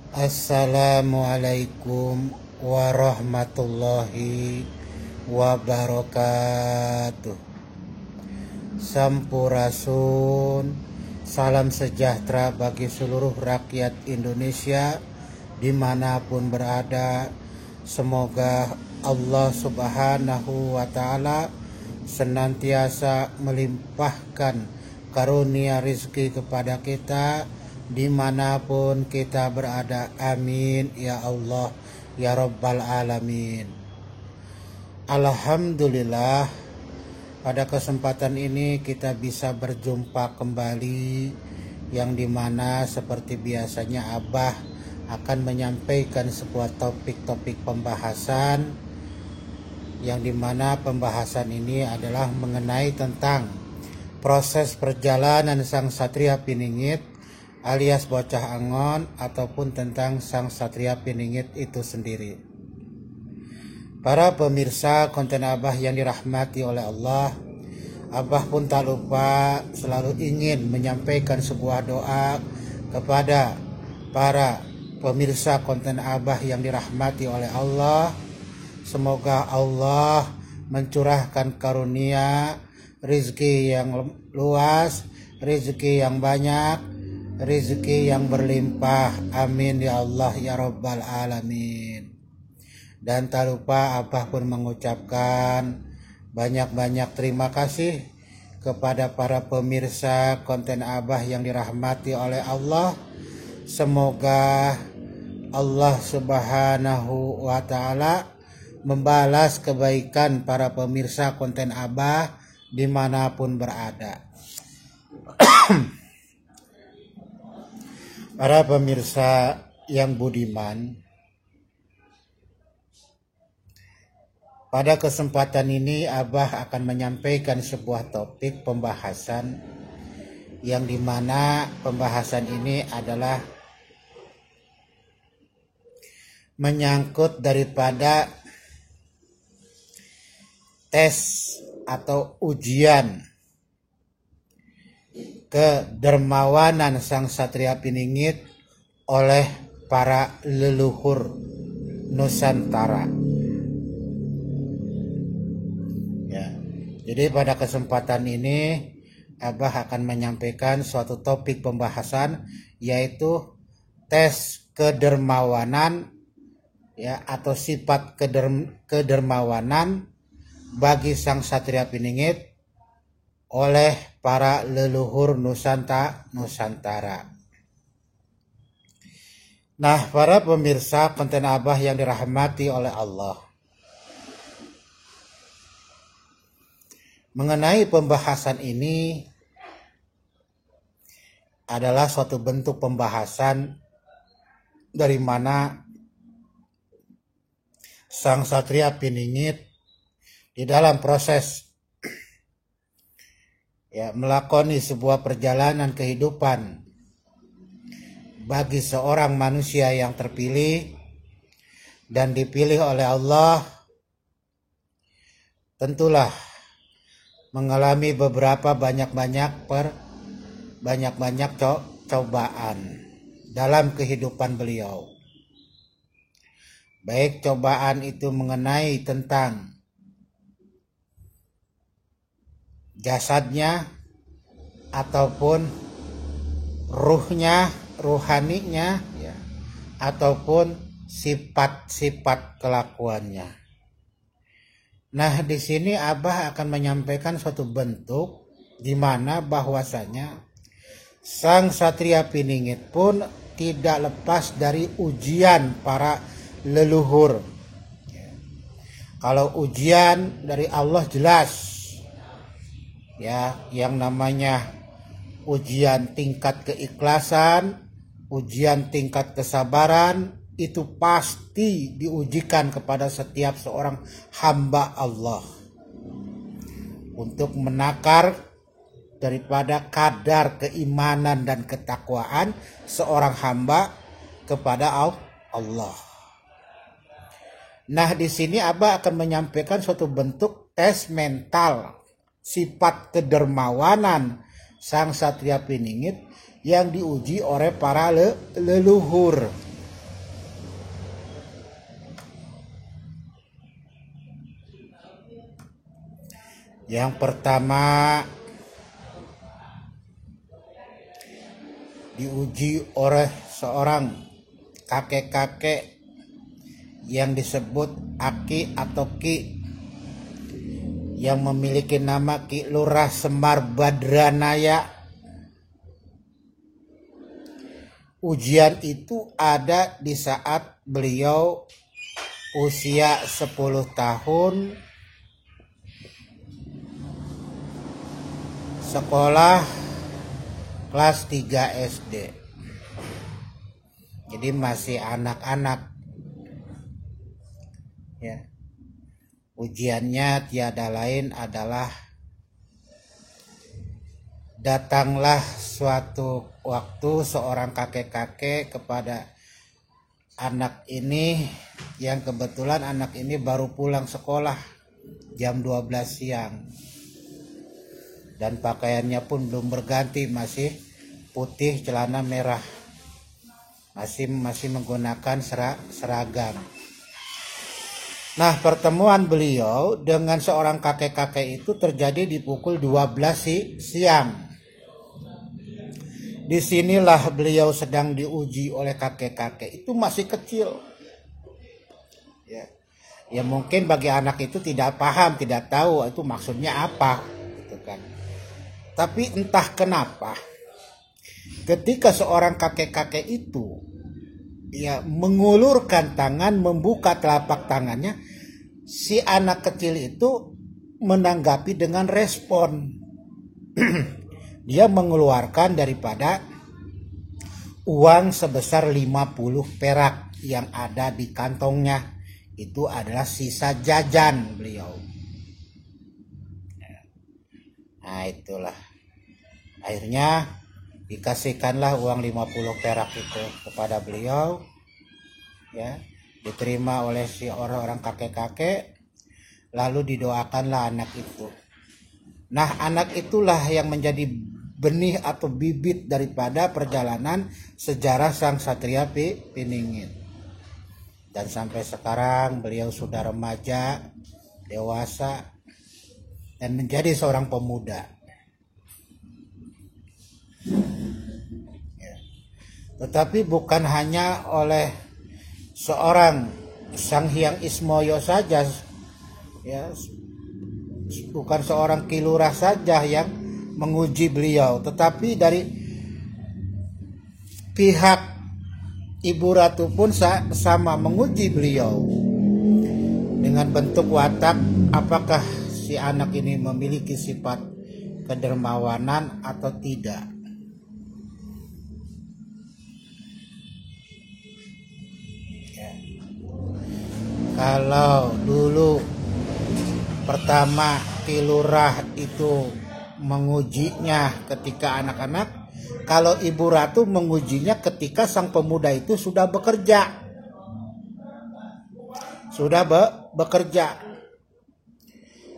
Assalamualaikum warahmatullahi wabarakatuh. Sampurasun, salam sejahtera bagi seluruh rakyat Indonesia dimanapun berada. Semoga Allah Subhanahu wa Ta'ala senantiasa melimpahkan karunia rizki kepada kita dimanapun kita berada. Amin ya Allah ya Rabbal Alamin. Alhamdulillah, pada kesempatan ini kita bisa berjumpa kembali, yang dimana seperti biasanya Abah akan menyampaikan sebuah topik-topik pembahasan, yang dimana pembahasan ini adalah mengenai tentang proses perjalanan sang Satria Piningit alias Bocah Angon, ataupun tentang sang Satria Piningit itu sendiri. Para pemirsa konten Abah yang dirahmati oleh Allah, Abah pun tak lupa selalu ingin menyampaikan sebuah doa kepada para pemirsa konten Abah yang dirahmati oleh Allah. Semoga Allah mencurahkan karunia rezeki yang luas, rezeki yang banyak, rezeki yang berlimpah. Amin ya Allah ya Rabbal Alamin. Dan tak lupa Abah pun mengucapkan banyak-banyak terima kasih kepada para pemirsa konten Abah yang dirahmati oleh Allah. Semoga Allah Subhanahu wa Ta'ala membalas kebaikan para pemirsa konten Abah dimanapun berada. Para pemirsa yang budiman, pada kesempatan ini Abah akan menyampaikan sebuah topik pembahasan, yang dimana pembahasan ini adalah menyangkut daripada tes atau ujian kedermawanan sang Satria Piningit oleh para leluhur Nusantara. Ya, jadi pada kesempatan ini Abah akan menyampaikan suatu topik pembahasan, yaitu tes kedermawanan, ya, atau sifat kedermawanan bagi sang Satria Piningit oleh para leluhur Nusantara. Nah, para pemirsa konten Abah yang dirahmati oleh Allah, mengenai pembahasan ini adalah suatu bentuk pembahasan dari mana sang Satria Piningit di dalam proses melakoni sebuah perjalanan kehidupan bagi seorang manusia yang terpilih dan dipilih oleh Allah, tentulah mengalami beberapa banyak cobaan dalam kehidupan beliau. Baik cobaan itu mengenai tentang jasadnya ataupun ruhaninya, ya, ataupun sifat-sifat kelakuannya. Nah, di sini Abah akan menyampaikan suatu bentuk di mana bahwasanya sang Satria Piningit pun tidak lepas dari ujian para leluhur. Kalau ujian dari Allah jelas, ya, yang namanya ujian tingkat keikhlasan, ujian tingkat kesabaran, itu pasti diujikan kepada setiap seorang hamba Allah untuk menakar daripada kadar keimanan dan ketakwaan seorang hamba kepada Allah. Nah, di sini Abah akan menyampaikan suatu bentuk tes mental sifat kedermawanan sang Satria Piningit yang diuji oleh para leluhur. Yang pertama, diuji oleh seorang kakek-kakek yang disebut Aki atau Ki, yang memiliki nama Ki Lurah Semar Badranaya. Ujian itu ada di saat beliau usia 10 tahun, sekolah kelas 3 SD. Jadi masih anak-anak. Ya. Ujiannya tiada lain adalah datanglah suatu waktu seorang kakek-kakek kepada anak ini, yang kebetulan anak ini baru pulang sekolah jam 12 siang. Dan pakaiannya pun belum berganti, masih putih celana merah, masih menggunakan seragam. Nah, pertemuan beliau dengan seorang kakek-kakek itu terjadi di pukul 12 siang. Disinilah beliau sedang diuji oleh kakek-kakek, itu masih kecil. Ya mungkin bagi anak itu tidak paham, tidak tahu itu maksudnya apa, gitu kan. Tapi entah kenapa, ketika seorang kakek-kakek itu mengulurkan tangan, membuka telapak tangannya, si anak kecil itu menanggapi dengan respon. Dia mengeluarkan daripada uang sebesar 50 perak yang ada di kantongnya. Itu adalah sisa jajan beliau. Nah, itulah. Akhirnya dikasihkanlah uang 50 perak itu kepada beliau, ya, diterima oleh si orang-orang kakek-kakek, lalu didoakanlah anak itu. Nah, anak itulah yang menjadi benih atau bibit daripada perjalanan sejarah Sang Satria Piningit. Dan sampai sekarang beliau sudah remaja, dewasa, dan menjadi seorang pemuda. Tetapi bukan hanya oleh seorang Sang Hyang Ismoyo saja, ya, bukan seorang Ki Lurah saja yang menguji beliau, tetapi dari pihak Ibu Ratu pun sama menguji beliau dengan bentuk watak, apakah si anak ini memiliki sifat kedermawanan atau tidak. Kalau dulu pertama Ki Lurah itu mengujinya ketika anak-anak, kalau Ibu Ratu mengujinya ketika sang pemuda itu sudah bekerja.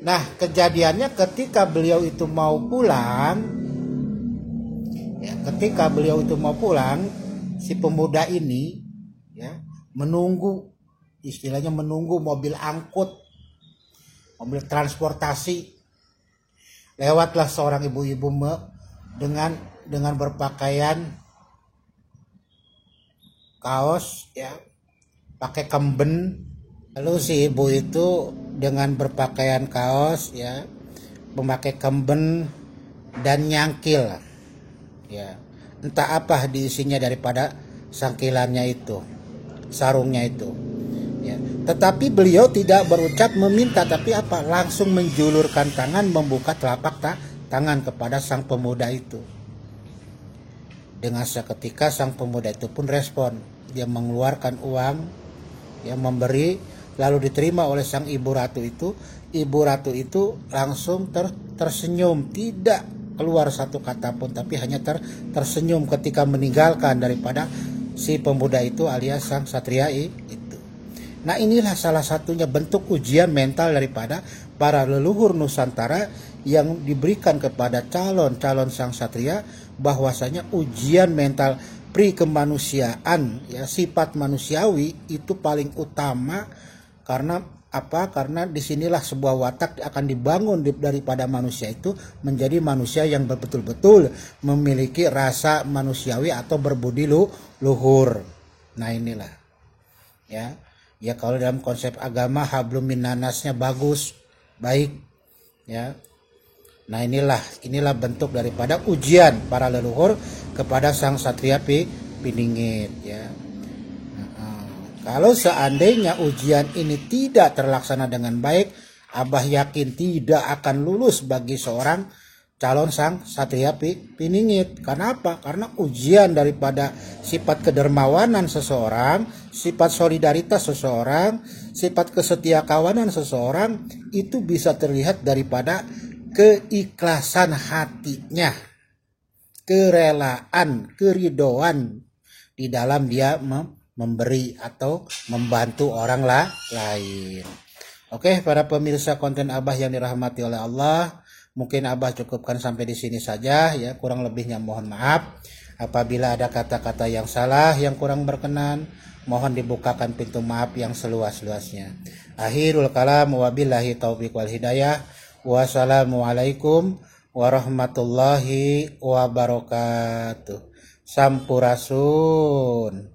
Nah, kejadiannya ketika beliau itu mau pulang, si pemuda ini, ya, menunggu, istilahnya menunggu mobil angkut, mobil transportasi. Lewatlah seorang ibu-ibu dengan berpakaian kaos, ya, pakai kemben. Lalu si ibu itu dengan berpakaian kaos, ya, memakai kemben dan nyangkil, ya, entah apa diisinya daripada sangkilannya itu, sarungnya itu. Ya. Tetapi beliau tidak berucap meminta, tapi apa? Langsung menjulurkan tangan, membuka telapak tangan kepada sang pemuda itu. Dengan seketika sang pemuda itu pun respon. Dia mengeluarkan uang, ya, memberi, lalu diterima oleh sang Ibu Ratu itu. Ibu Ratu itu langsung tersenyum, tidak keluar satu kata pun, tapi hanya tersenyum ketika meninggalkan daripada si pemuda itu alias sang Satria itu. Nah, inilah salah satunya bentuk ujian mental daripada para leluhur Nusantara yang diberikan kepada calon-calon sang satria, bahwasanya ujian mental pri kemanusiaan, ya, sifat manusiawi itu paling utama, karena Apa? Karena disinilah sebuah watak akan dibangun daripada manusia itu menjadi manusia yang betul-betul memiliki rasa manusiawi atau berbudi luhur. Nah inilah ya. Ya kalau dalam konsep agama hablum minanasnya bagus, baik ya. Nah inilah bentuk daripada ujian para leluhur kepada sang satria piningit ya. Kalau seandainya ujian ini tidak terlaksana dengan baik, Abah yakin tidak akan lulus bagi seorang calon sang satria piningit. Kenapa? Karena ujian daripada sifat kedermawanan seseorang, sifat solidaritas seseorang, sifat kesetiakawanan seseorang itu bisa terlihat daripada keikhlasan hatinya, kerelaan, keridoan di dalam dia memberi atau membantu orang lain. Oke, para pemirsa konten Abah yang dirahmati oleh Allah, mungkin Abah cukupkan sampai di sini saja ya. Kurang lebihnya mohon maaf. Apabila ada kata-kata yang salah, yang kurang berkenan, mohon dibukakan pintu maaf yang seluas-luasnya. Akhirul kalam, wabillahi taufiq wal hidayah. Wassalamualaikum warahmatullahi wabarakatuh. Sampurasun.